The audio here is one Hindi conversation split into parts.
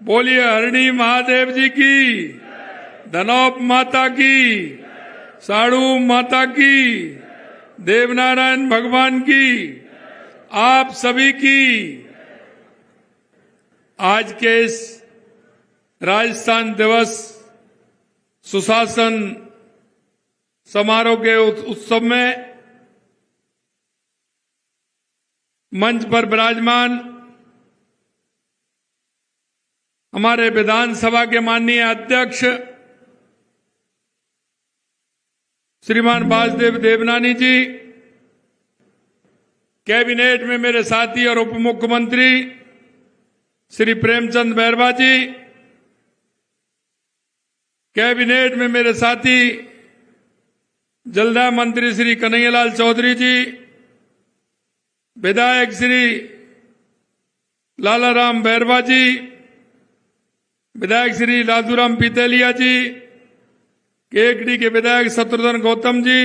बोलिए हरणी महादेव जी की, धनौप माता की, साड़ू माता की, देवनारायण भगवान की, आप सभी की। आज के इस राजस्थान दिवस सुशासन समारोह के उत्सव में मंच पर विराजमान हमारे विधानसभा के माननीय अध्यक्ष श्रीमान वासुदेव देवनानी जी, कैबिनेट में मेरे साथी और उप मुख्यमंत्री श्री प्रेमचंद बैरवा जी, कैबिनेट में मेरे साथी जलदाय मंत्री श्री कन्हैयालाल चौधरी जी, विधायक श्री लालाराम बैरवा जी, विधायक श्री लादूराम पीतेलिया जी, केकड़ी के विधायक शत्रुघ्न गौतम जी,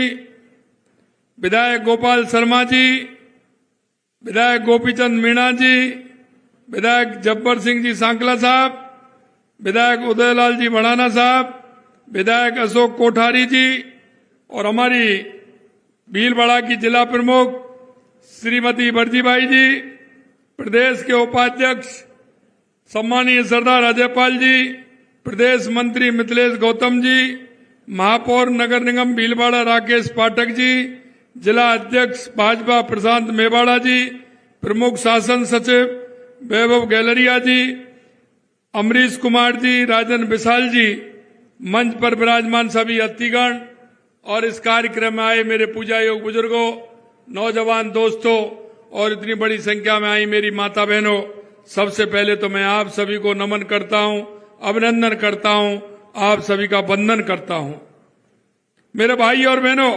विधायक गोपाल शर्मा जी, विधायक गोपीचंद मीणा जी, विधायक जब्बर सिंह जी सांकला साहब, विधायक उदयलाल जी बढ़ाना साहब, विधायक अशोक कोठारी जी और हमारी भीलवाड़ा की जिला प्रमुख श्रीमती बरजीबाई जी, प्रदेश के उपाध्यक्ष सम्मानीय सरदार अजयपाल जी, प्रदेश मंत्री मिथिलेश गौतम जी, महापौर नगर निगम भीलवाड़ा राकेश पाठक जी, जिला अध्यक्ष भाजपा प्रशांत मेवाड़ा जी, प्रमुख शासन सचिव वैभव गैलरिया जी, अमरीश कुमार जी, राजन विशाल जी, मंच पर विराजमान सभी अतिथिगण और इस कार्यक्रम में आए मेरे पूजा योग बुजुर्गों, नौजवान दोस्तों और इतनी बड़ी संख्या में आई मेरी माता बहनों, सबसे पहले तो मैं आप सभी को नमन करता हूं, अभिनंदन करता हूं, आप सभी का वंदन करता हूं। मेरे भाई और बहनों,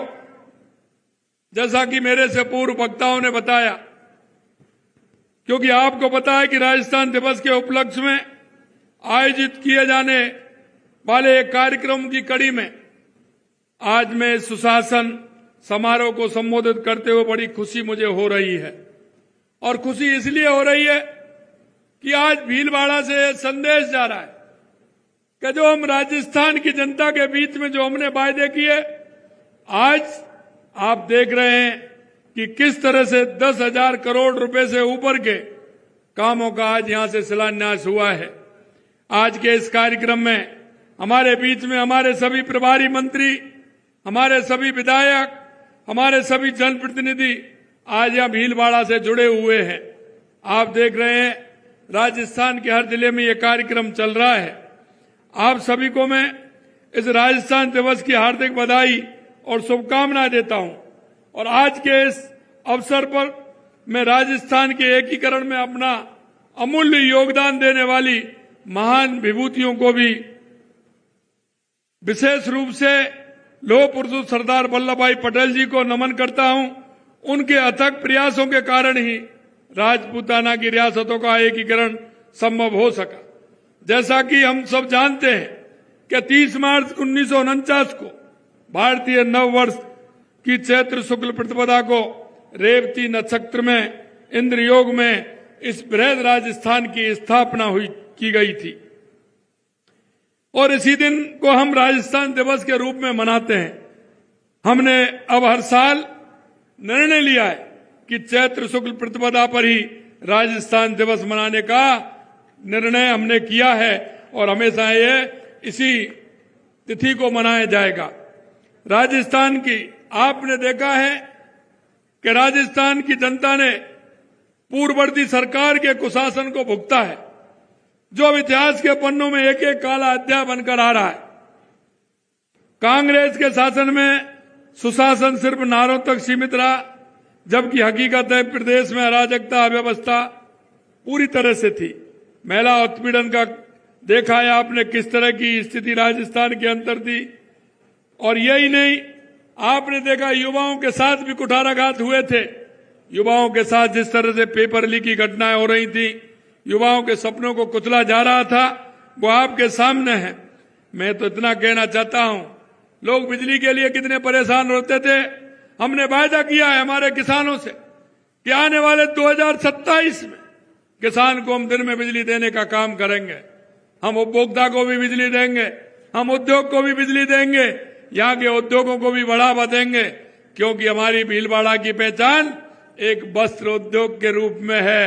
जैसा कि मेरे से पूर्व वक्ताओं ने बताया, क्योंकि आपको पता है कि राजस्थान दिवस के उपलक्ष्य में आयोजित किए जाने वाले एक कार्यक्रम की कड़ी में आज मैं सुशासन समारोह को संबोधित करते हुए बड़ी खुशी मुझे हो रही है। और खुशी इसलिए हो रही है कि आज भीलवाड़ा से संदेश जा रहा है कि जो हम राजस्थान की जनता के बीच में जो हमने वायदे किए, आज आप देख रहे हैं कि किस तरह से 10,000 करोड़ रुपए से ऊपर के कामों का आज यहां से शिलान्यास हुआ है। आज के इस कार्यक्रम में हमारे बीच में हमारे सभी प्रभारी मंत्री, हमारे सभी विधायक, हमारे सभी जनप्रतिनिधि आज यहां भीलवाड़ा से जुड़े हुए हैं। आप देख रहे हैं राजस्थान के हर जिले में यह कार्यक्रम चल रहा है। आप सभी को मैं इस राजस्थान दिवस की हार्दिक बधाई और शुभकामनाएं देता हूं। और आज के इस अवसर पर मैं राजस्थान के एकीकरण में अपना अमूल्य योगदान देने वाली महान विभूतियों को भी, विशेष रूप से लौह पुरुष सरदार वल्लभ भाई पटेल जी को नमन करता हूं। उनके अथक प्रयासों के कारण ही राजपूताना की रियासतों का एकीकरण संभव हो सका। जैसा कि हम सब जानते हैं कि 30 मार्च 1949 को भारतीय नव वर्ष की चैत्र शुक्ल प्रतिपदा को रेवती नक्षत्र में इंद्र योग में इस बृहद राजस्थान की स्थापना की गई थी और इसी दिन को हम राजस्थान दिवस के रूप में मनाते हैं। हमने अब हर साल निर्णय लिया है कि चैत्र शुक्ल प्रतिपदा पर ही राजस्थान दिवस मनाने का निर्णय हमने किया है और हमेशा ये इसी तिथि को मनाया जाएगा। राजस्थान की आपने देखा है कि राजस्थान की जनता ने पूर्ववर्ती सरकार के कुशासन को भुगता है, जो अब इतिहास के पन्नों में एक एक काला अध्याय बनकर आ रहा है। कांग्रेस के शासन में सुशासन सिर्फ नारों तक सीमित रहा, जबकि हकीकत है प्रदेश में अराजकता अव्यवस्था पूरी तरह से थी। महिला उत्पीड़न का देखा है आपने किस तरह की स्थिति राजस्थान के अंदर थी। और यही नहीं, आपने देखा युवाओं के साथ भी कुठाराघात हुए थे। युवाओं के साथ जिस तरह से पेपर लीक की घटनाएं हो रही थी, युवाओं के सपनों को कुचला जा रहा था, वो आपके सामने है। मैं तो इतना कहना चाहता हूं, लोग बिजली के लिए कितने परेशान होते थे। हमने वायदा किया है हमारे किसानों से कि आने वाले 2027 में किसान को हम दिन में बिजली देने का काम करेंगे। हम उपभोक्ता को भी बिजली देंगे, हम उद्योग को भी बिजली देंगे, यहाँ के उद्योगों को भी बढ़ावा देंगे, क्योंकि हमारी भीलवाड़ा की पहचान एक वस्त्र उद्योग के रूप में है।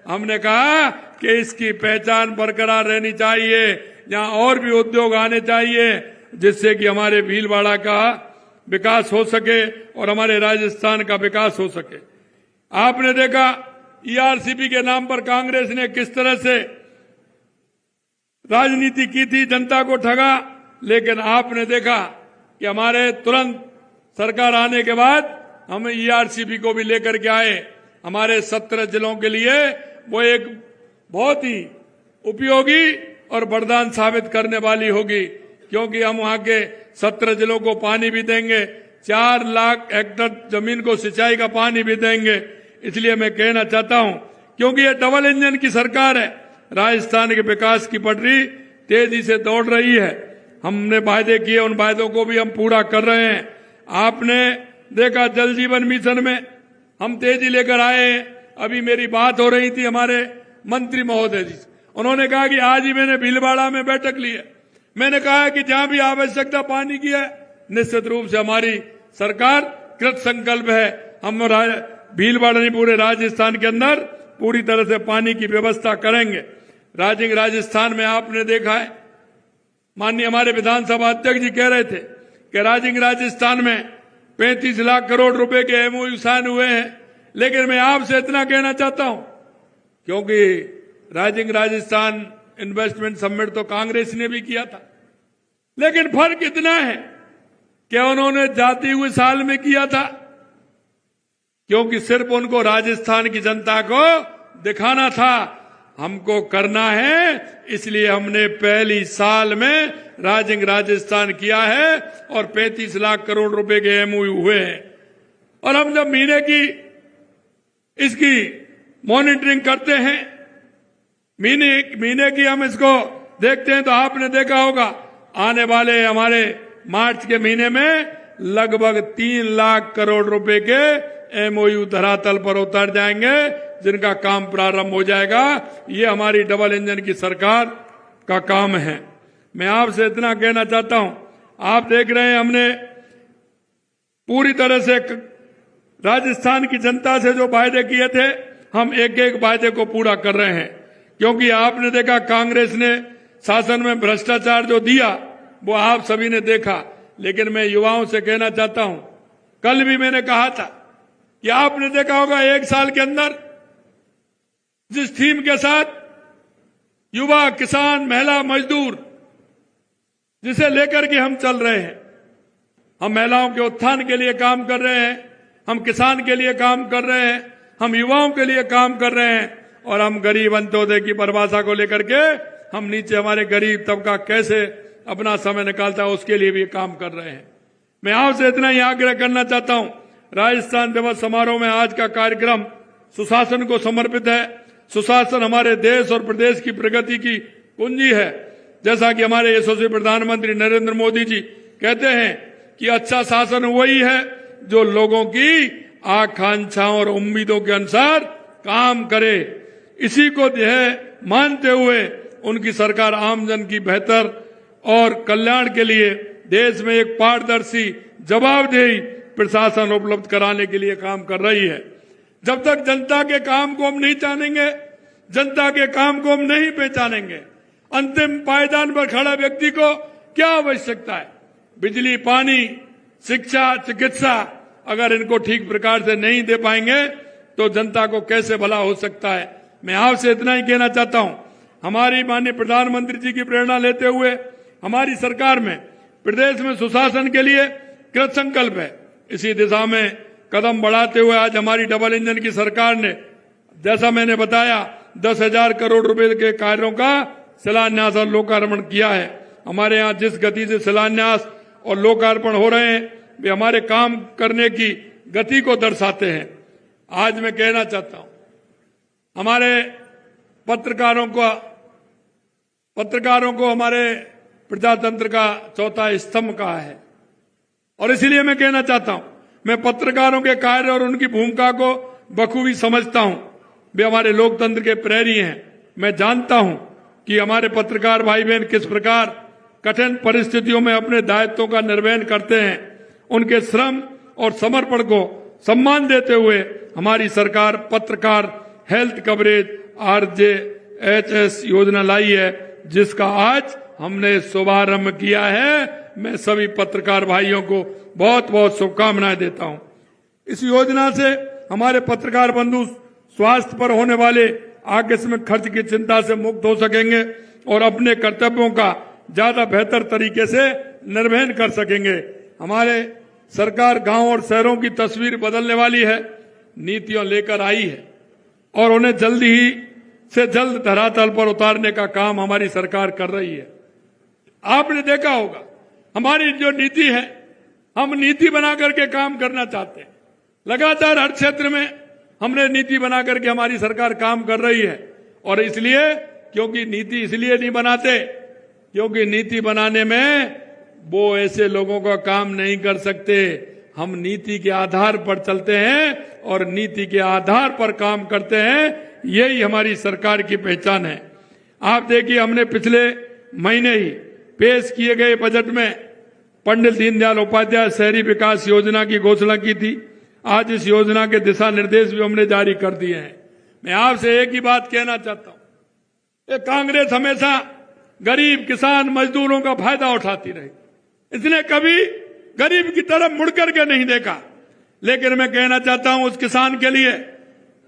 हमने कहा कि इसकी पहचान बरकरार रहनी चाहिए, यहाँ और भी उद्योग आने चाहिए, जिससे कि हमारे भीलवाड़ा का विकास हो सके और हमारे राजस्थान का विकास हो सके। आपने देखा ईआरसीपी के नाम पर कांग्रेस ने किस तरह से राजनीति की थी, जनता को ठगा, लेकिन आपने देखा कि हमारे तुरंत सरकार आने के बाद हम ईआरसीपी को भी लेकर के आए। हमारे 17 जिलों के लिए वो एक बहुत ही उपयोगी और वरदान साबित करने वाली होगी, क्योंकि हम वहां के 17 जिलों को पानी भी देंगे, 4 लाख हेक्टेयर जमीन को सिंचाई का पानी भी देंगे। इसलिए मैं कहना चाहता हूं, क्योंकि ये डबल इंजन की सरकार है, राजस्थान के विकास की पटरी तेजी से दौड़ रही है। हमने वायदे किए, उन वायदों को भी हम पूरा कर रहे हैं। आपने देखा जल जीवन मिशन में हम तेजी लेकर आए। अभी मेरी बात हो रही थी हमारे मंत्री महोदय जी, उन्होंने कहा कि आज ही मैंने भीलवाड़ा में बैठक ली है। मैंने कहा कि जहां भी आवश्यकता पानी की है, निश्चित रूप से हमारी सरकार कृत संकल्प है। हम भीलवाड़ा नहीं, पूरे राजस्थान के अंदर पूरी तरह से पानी की व्यवस्था करेंगे। राजस्थान में आपने देखा है, माननीय हमारे विधानसभा अध्यक्ष जी कह रहे थे कि राजस्थान में 35 लाख करोड़ रुपए के एमओयू साइन हुए हैं। लेकिन मैं आपसे इतना कहना चाहता हूं, क्योंकि राजस्थान इन्वेस्टमेंट समिट तो कांग्रेस ने भी किया था, लेकिन फर्क इतना है कि उन्होंने जाते हुए साल में किया था, क्योंकि सिर्फ उनको राजस्थान की जनता को दिखाना था। हमको करना है, इसलिए हमने पहली साल में राजस्थान किया है और 35 लाख करोड़ रुपए के एमओयू हुए हैं। और हम जब महीने की इसकी मॉनिटरिंग करते हैं, महीने की हम इसको देखते हैं, तो आपने देखा होगा आने वाले हमारे मार्च के महीने में लगभग 3 लाख करोड़ रुपए के एमओयू धरातल पर उतर जाएंगे, जिनका काम प्रारंभ हो जाएगा। ये हमारी डबल इंजन की सरकार का काम है। मैं आपसे इतना कहना चाहता हूं, आप देख रहे हैं हमने पूरी तरह से राजस्थान की जनता से जो वायदे किए थे, हम एक एक वायदे को पूरा कर रहे हैं। क्योंकि आपने देखा कांग्रेस ने शासन में भ्रष्टाचार जो दिया वो आप सभी ने देखा, लेकिन मैं युवाओं से कहना चाहता हूं, कल भी मैंने कहा था कि आपने देखा होगा 1 साल के अंदर जिस थीम के साथ युवा, किसान, महिला, मजदूर, जिसे लेकर के हम चल रहे हैं, हम महिलाओं के उत्थान के लिए काम कर रहे हैं, हम किसान के लिए काम कर रहे हैं, हम युवाओं के लिए काम कर रहे हैं, और हम गरीब अंत्योदय की परिभाषा को लेकर के हम नीचे हमारे गरीब तबका कैसे अपना समय निकालता है उसके लिए भी काम कर रहे हैं। मैं आपसे इतना ही आग्रह करना चाहता हूं, राजस्थान दिवस समारोह में आज का कार्यक्रम सुशासन को समर्पित है। सुशासन हमारे देश और प्रदेश की प्रगति की कुंजी है। जैसा कि हमारे यशस्वी प्रधानमंत्री नरेंद्र मोदी जी कहते हैं कि अच्छा शासन वही है जो लोगों की आकांक्षाओं और उम्मीदों के अनुसार काम करे। इसी को मानते हुए उनकी सरकार आमजन की बेहतर और कल्याण के लिए देश में एक पारदर्शी, जवाबदेही प्रशासन उपलब्ध कराने के लिए काम कर रही है। जब तक जनता के काम को हम नहीं जानेंगे, जनता के काम को हम नहीं पहचानेंगे, अंतिम पायदान पर खड़ा व्यक्ति को क्या आवश्यकता है, बिजली, पानी, शिक्षा, चिकित्सा, अगर इनको ठीक प्रकार से नहीं दे पाएंगे तो जनता को कैसे भला हो सकता है। मैं आपसे इतना ही कहना चाहता हूं, हमारी माननीय प्रधानमंत्री जी की प्रेरणा लेते हुए हमारी सरकार में प्रदेश में सुशासन के लिए कृत संकल्प है। इसी दिशा में कदम बढ़ाते हुए आज हमारी डबल इंजन की सरकार ने, जैसा मैंने बताया, 10,000 करोड़ रुपए के कार्यों का शिलान्यास और लोकार्पण किया है। हमारे यहाँ जिस गति से शिलान्यास और लोकार्पण हो रहे हैं वे हमारे काम करने की गति को दर्शाते हैं। आज मैं कहना चाहता हूं, हमारे पत्रकारों को हमारे प्रजातंत्र का चौथा स्तंभ कहा है, और इसीलिए मैं कहना चाहता हूं, मैं पत्रकारों के कार्य और उनकी भूमिका को बखूबी समझता हूं। वे हमारे लोकतंत्र के प्रहरी हैं। मैं जानता हूं कि हमारे पत्रकार भाई बहन किस प्रकार कठिन परिस्थितियों में अपने दायित्वों का निर्वहन करते हैं। उनके श्रम और समर्पण को सम्मान देते हुए हमारी सरकार पत्रकार हेल्थ कवरेज RJHS योजना लाई है, जिसका आज हमने शुभारंभ किया है। मैं सभी पत्रकार भाइयों को बहुत बहुत शुभकामनाएं देता हूं। इस योजना से हमारे पत्रकार बंधु स्वास्थ्य पर होने वाले आकस्मिक खर्च की चिंता से मुक्त हो सकेंगे और अपने कर्तव्यों का ज्यादा बेहतर तरीके से निर्वहन कर सकेंगे। हमारे सरकार गांव और शहरों की तस्वीर बदलने वाली है, नीतियां लेकर आई है और उन्हें जल्दी ही से जल्द धरातल पर उतारने का काम हमारी सरकार कर रही है। आपने देखा होगा हमारी जो नीति है, हम नीति बना करके काम करना चाहते हैं। लगातार हर क्षेत्र में हमने नीति बना करके हमारी सरकार काम कर रही है। और इसलिए क्योंकि नीति इसलिए नहीं बनाते क्योंकि नीति बनाने में वो ऐसे लोगों का काम नहीं कर सकते। हम नीति के आधार पर चलते हैं और नीति के आधार पर काम करते हैं। यही हमारी सरकार की पहचान है। आप देखिए, हमने पिछले महीने ही पेश किए गए बजट में पंडित दीनदयाल उपाध्याय शहरी विकास योजना की घोषणा की थी। आज इस योजना के दिशा निर्देश भी हमने जारी कर दिए हैं। मैं आपसे एक ही बात कहना चाहता हूं, ये कांग्रेस हमेशा गरीब किसान मजदूरों का फायदा उठाती रही, इसने कभी गरीब की तरफ मुड़ करके नहीं देखा। लेकिन मैं कहना चाहता हूं उस किसान के लिए,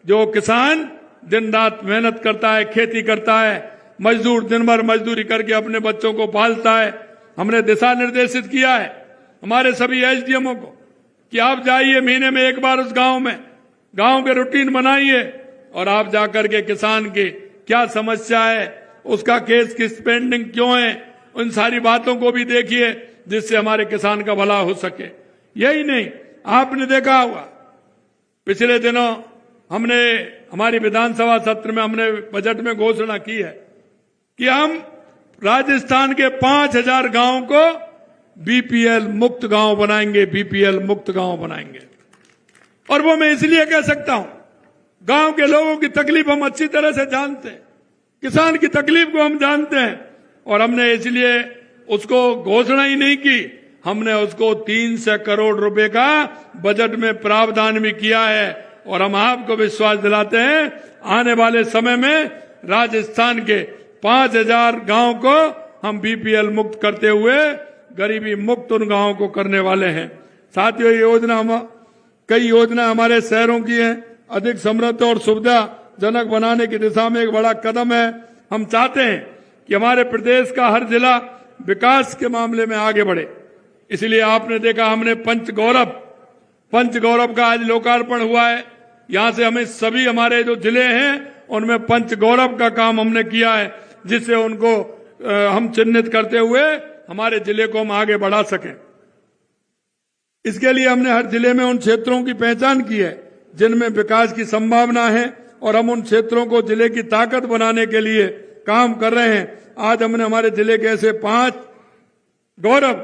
जो किसान दिन रात मेहनत करता है, खेती करता है, मजदूर दिन भर मजदूरी करके अपने बच्चों को पालता है। हमने दिशा निर्देशित किया है हमारे सभी SDMओ को कि आप जाइए महीने में एक बार उस गांव में, गांव के रूटीन बनाइए और आप जाकर के किसान के क्या समस्या है, उसका केस किस पेंडिंग क्यों है, उन सारी बातों को भी देखिए जिससे हमारे किसान का भला हो सके। यही नहीं, आपने देखा होगा पिछले दिनों हमने हमारी विधानसभा सत्र में हमने बजट में घोषणा की है कि हम राजस्थान के 5000 गांव को BPL मुक्त गांव बनाएंगे, BPL मुक्त गांव बनाएंगे। और वो मैं इसलिए कह सकता हूं, गांव के लोगों की तकलीफ हम अच्छी तरह से जानते हैं, किसान की तकलीफ को हम जानते हैं। और हमने इसलिए उसको घोषणा ही नहीं की, हमने उसको 300 करोड़ रुपए का बजट में प्रावधान भी किया है। और हम आपको विश्वास दिलाते हैं आने वाले समय में राजस्थान के 5000 गांव को हम BPL मुक्त करते हुए गरीबी मुक्त उन गांवों को करने वाले हैं। साथियों, कई योजना हमारे शहरों की हैं, अधिक समृद्ध और सुविधाजनक बनाने की दिशा में एक बड़ा कदम है। हम चाहते हैं कि हमारे प्रदेश का हर जिला विकास के मामले में आगे बढ़े। इसलिए आपने देखा हमने पंचगौरव का आज लोकार्पण हुआ है। यहां से हमें सभी हमारे जो जिले हैं उनमें पंचगौरव का काम हमने किया है, जिससे उनको हम चिन्हित करते हुए हमारे जिले को हम आगे बढ़ा सकें। इसके लिए हमने हर जिले में उन क्षेत्रों की पहचान की है जिनमें विकास की संभावना है और हम उन क्षेत्रों को जिले की ताकत बनाने के लिए काम कर रहे हैं। आज हमने हमारे जिले के ऐसे 5 गौरव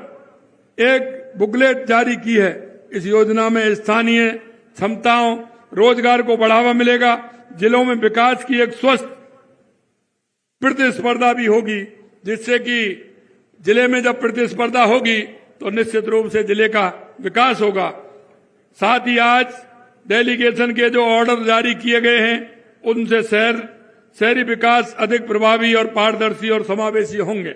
एक बुकलेट जारी की है। इस योजना में स्थानीय क्षमताओं, रोजगार को बढ़ावा मिलेगा, जिलों में विकास की एक स्वस्थ प्रतिस्पर्धा भी होगी, जिससे कि जिले में जब प्रतिस्पर्धा होगी तो निश्चित रूप से जिले का विकास होगा। साथ ही आज डेलीगेशन के जो ऑर्डर जारी किए गए हैं उनसे शहरी विकास अधिक प्रभावी और पारदर्शी और समावेशी होंगे।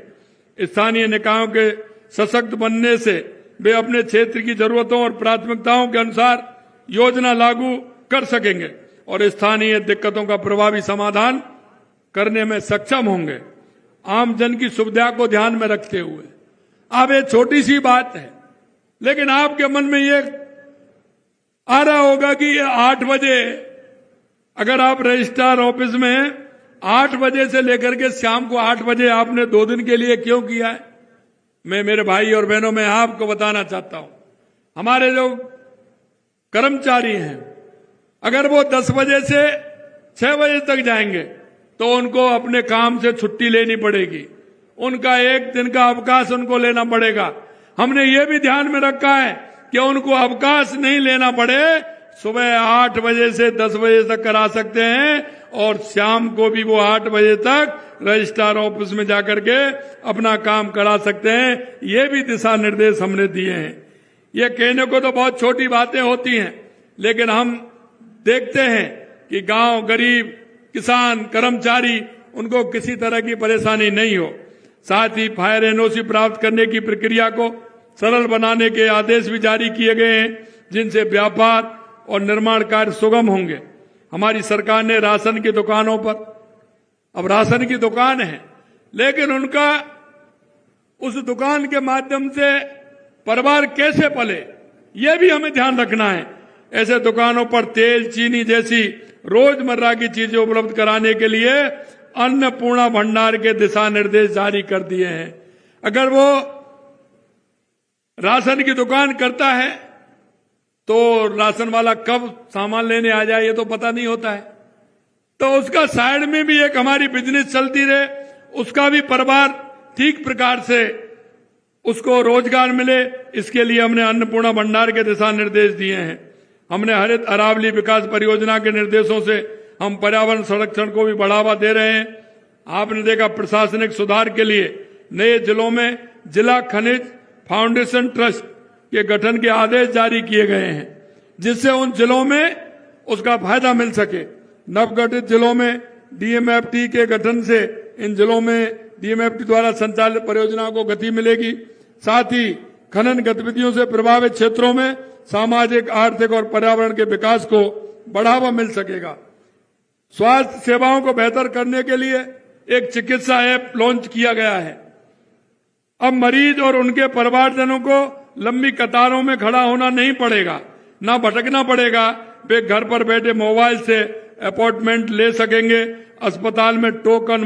स्थानीय निकायों के सशक्त बनने से वे अपने क्षेत्र की जरूरतों और प्राथमिकताओं के अनुसार योजना लागू कर सकेंगे और स्थानीय दिक्कतों का प्रभावी समाधान करने में सक्षम होंगे, आम जन की सुविधा को ध्यान में रखते हुए। अब ये छोटी सी बात है, लेकिन आपके मन में ये आ रहा होगा कि 8 बजे अगर आप रजिस्ट्रार ऑफिस में 8 बजे से लेकर के शाम को 8 बजे आपने 2 दिन के लिए क्यों किया है। मैं मेरे भाई और बहनों में आपको बताना चाहता हूं, हमारे जो कर्मचारी हैं अगर वो 10 बजे से 6 बजे तक जाएंगे तो उनको अपने काम से छुट्टी लेनी पड़ेगी, उनका 1 दिन का अवकाश उनको लेना पड़ेगा। हमने ये भी ध्यान में रखा है कि उनको अवकाश नहीं लेना पड़े, सुबह 8 बजे से 10 बजे तक करा सकते हैं और शाम को भी वो 8 बजे तक रजिस्ट्रार ऑफिस में जाकर के अपना काम करा सकते हैं। ये भी दिशा निर्देश हमने दिए हैं। ये कहने को तो बहुत छोटी बातें होती हैं, लेकिन हम देखते हैं कि गांव, गरीब, किसान, कर्मचारी, उनको किसी तरह की परेशानी नहीं हो। साथ ही फायर एनओसी प्राप्त करने की प्रक्रिया को सरल बनाने के आदेश भी जारी किए गए हैं, जिनसे व्यापार और निर्माण कार्य सुगम होंगे। हमारी सरकार ने राशन की दुकानों पर, अब राशन की दुकान है, लेकिन उनका उस दुकान के माध्यम से परिवार कैसे पले, यह भी हमें ध्यान रखना है। ऐसे दुकानों पर तेल, चीनी जैसी रोजमर्रा की चीजें उपलब्ध कराने के लिए अन्नपूर्णा भंडार के दिशा निर्देश जारी कर दिए हैं। अगर वो राशन की दुकान करता है तो राशन वाला कब सामान लेने आ जाए ये तो पता नहीं होता है, तो उसका साइड में भी एक हमारी बिजनेस चलती रहे, उसका भी परिवार ठीक प्रकार से उसको रोजगार मिले, इसके लिए हमने अन्नपूर्णा भंडार के दिशा निर्देश दिए हैं। हमने हरित अरावली विकास परियोजना के निर्देशों से हम पर्यावरण संरक्षण को भी बढ़ावा दे रहे हैं। आपने देखा, प्रशासनिक सुधार के लिए नए जिलों में जिला खनिज फाउंडेशन ट्रस्ट के गठन के आदेश जारी किए गए हैं, जिससे उन जिलों में उसका फायदा मिल सके। नवगठित जिलों में डीएमएफटी के गठन से इन जिलों में डीएमएफटी द्वारा संचालित परियोजनाओं को गति मिलेगी। साथ ही खनन गतिविधियों से प्रभावित क्षेत्रों में सामाजिक, आर्थिक और पर्यावरण के विकास को बढ़ावा मिल सकेगा। स्वास्थ्य सेवाओं को बेहतर करने के लिए एक चिकित्सा ऐप लॉन्च किया गया है। अब मरीज और उनके परिवारजनों को लंबी कतारों में खड़ा होना नहीं पड़ेगा, ना भटकना पड़ेगा। वे घर पर बैठे मोबाइल से अपॉइंटमेंट ले सकेंगे। अस्पताल में token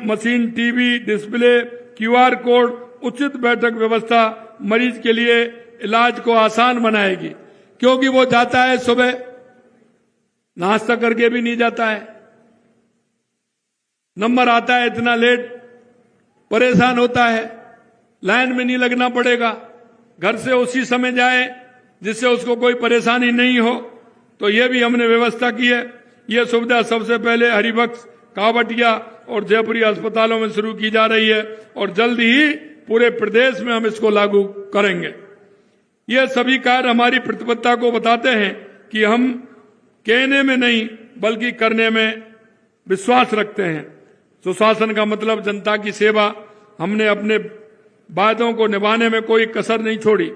machine, TV display, QR code, उचित बैठक व्यवस्था मरीज के लिए इलाज को आसान बनाएगी, क्योंकि वो जाता है सुबह, नाश्ता करके भी नहीं जाता है, नंबर आता है इतना लेट, परेशान होता है, लाइन में नहीं लगना पड़ेगा, घर से उसी समय जाए जिससे उसको कोई परेशानी नहीं हो। तो ये भी हमने व्यवस्था की है। ये सुविधा सबसे पहले हरिबक्स, कावटिया और जयपुरी अस्पतालों में शुरू की जा रही है और जल्द ही पूरे प्रदेश में हम इसको लागू करेंगे। ये सभी कार्य हमारी प्रतिबद्धता को बताते हैं कि हम कहने में नहीं बल्कि करने में विश्वास रखते हैं। सुशासन का मतलब जनता की सेवा। हमने अपने वादों को निभाने में कोई कसर नहीं छोड़ी।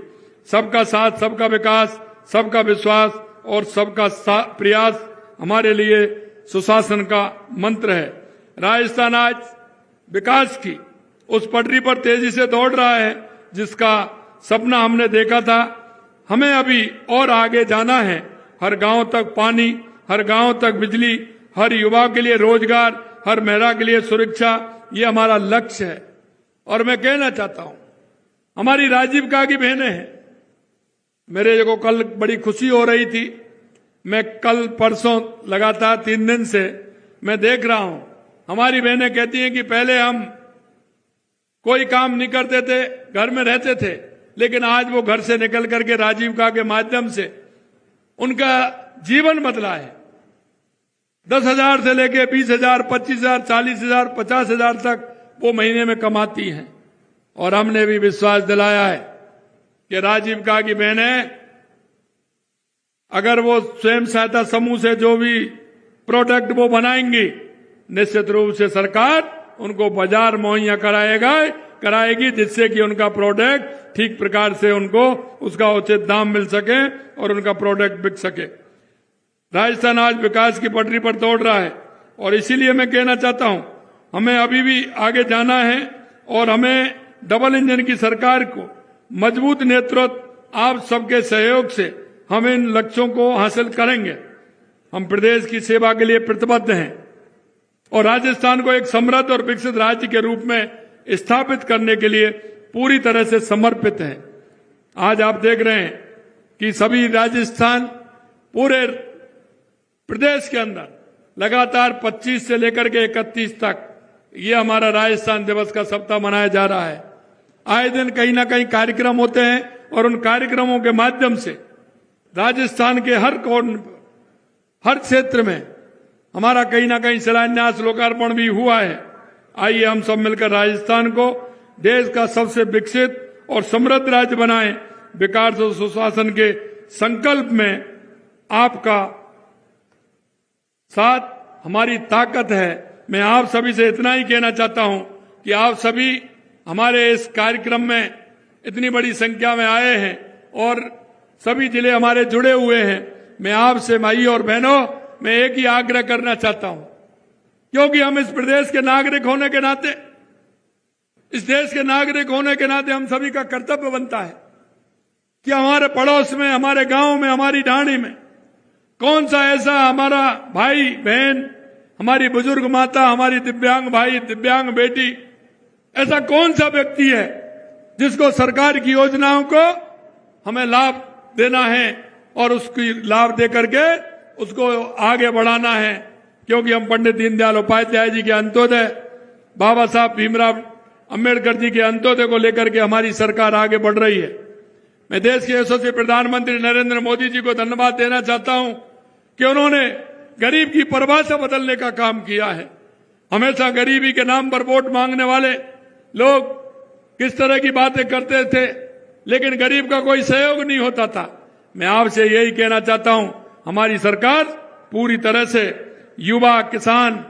सबका साथ, सबका विकास, सबका विश्वास और सबका प्रयास हमारे लिए सुशासन का मंत्र है। राजस्थान आज विकास की उस पटरी पर तेजी से दौड़ रहा है जिसका सपना हमने देखा था। हमें अभी और आगे जाना है। हर गांव तक पानी, हर गांव तक बिजली, हर युवा के लिए रोजगार, हर महिला के लिए सुरक्षा, ये हमारा लक्ष्य है। और मैं कहना चाहता हूं, हमारी राजीव का की बहनें हैं। मेरे को कल बड़ी खुशी हो रही थी। मैं कल परसों लगातार 3 दिन से मैं देख रहा हूं, हमारी बहनें कहती हैं कि पहले हम कोई काम नहीं करते थे, घर में रहते थे, लेकिन आज वो घर से निकल करके राजीविका के माध्यम से उनका जीवन बदला है। 10,000 से लेके 20,000, 25,000, 40,000, 50,000 तक वो महीने में कमाती हैं। और हमने भी विश्वास दिलाया है कि राजीविका की बहनें अगर वो स्वयं सहायता समूह से जो भी प्रोडक्ट वो बनाएंगी, निश्चित रूप से सरकार उनको बाजार मुहैया कराएगी, जिससे कि उनका प्रोडक्ट ठीक प्रकार से उनको उसका उचित दाम मिल सके और उनका प्रोडक्ट बिक सके। राजस्थान आज विकास की पटरी पर दौड़ रहा है और इसीलिए मैं कहना चाहता हूं, हमें अभी भी आगे जाना है और हमें डबल इंजन की सरकार को मजबूत नेतृत्व आप सबके सहयोग से हम इन लक्ष्यों को हासिल करेंगे। हम प्रदेश की सेवा के लिए प्रतिबद्ध हैं और राजस्थान को एक समृद्ध और विकसित राज्य के रूप में स्थापित करने के लिए पूरी तरह से समर्पित हैं। आज आप देख रहे हैं कि सभी राजस्थान पूरे प्रदेश के अंदर लगातार 25 से लेकर के 31 तक ये हमारा राजस्थान दिवस का सप्ताह मनाया जा रहा है। आए दिन कहीं ना कहीं कार्यक्रम होते हैं और उन कार्यक्रमों के माध्यम से राजस्थान के हर कोण, हर क्षेत्र में हमारा कहीं ना कहीं शिलान्यास लोकार्पण भी हुआ है। आइए हम सब मिलकर राजस्थान को देश का सबसे विकसित और समृद्ध राज्य बनाएं। विकास और सुशासन के संकल्प में आपका साथ हमारी ताकत है। मैं आप सभी से इतना ही कहना चाहता हूं कि आप सभी हमारे इस कार्यक्रम में इतनी बड़ी संख्या में आए हैं और सभी जिले हमारे जुड़े हुए हैं। मैं आपसे भाई और बहनों, मैं एक ही आग्रह करना चाहता हूं, क्योंकि हम इस प्रदेश के नागरिक होने के नाते, इस देश के नागरिक होने के नाते हम सभी का कर्तव्य बनता है कि हमारे पड़ोस में, हमारे गांव में, हमारी ढाणी में कौन सा ऐसा हमारा भाई बहन, हमारी बुजुर्ग माता, हमारी दिव्यांग भाई, दिव्यांग बेटी, ऐसा कौन सा व्यक्ति है जिसको सरकार की योजनाओं को हमें लाभ देना है और उसकी लाभ दे करके उसको आगे बढ़ाना है। क्योंकि हम पंडित दीनदयाल उपाध्याय जी के अंत्योदय, बाबा साहब भीमराव अंबेडकर जी के अंत्योदय को लेकर के हमारी सरकार आगे बढ़ रही है। मैं देश के यशस्वी प्रधानमंत्री नरेंद्र मोदी जी को धन्यवाद देना चाहता हूं कि उन्होंने गरीब की परिभाषा बदलने का काम किया है। हमेशा गरीबी के नाम पर वोट मांगने वाले लोग किस तरह की बातें करते थे, लेकिन गरीब का कोई सहयोग नहीं होता था। मैं आपसे यही कहना चाहता हूं, हमारी सरकार पूरी तरह से युवा, किसान,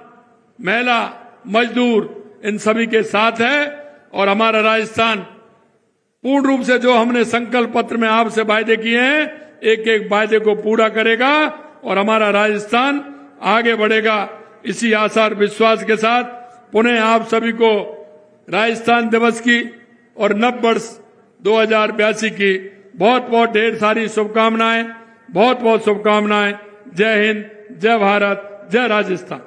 महिला, मजदूर, इन सभी के साथ है और हमारा राजस्थान पूर्ण रूप से जो हमने संकल्प पत्र में आपसे वायदे किए हैं, एक एक वायदे को पूरा करेगा और हमारा राजस्थान आगे बढ़ेगा। इसी आशा और विश्वास के साथ पुनः आप सभी को राजस्थान दिवस की और नव वर्ष 2082 की बहुत बहुत ढेर सारी शुभकामनाएं, बहुत बहुत शुभकामनाएं। जय हिंद, जय भारत, जय राजस्थान।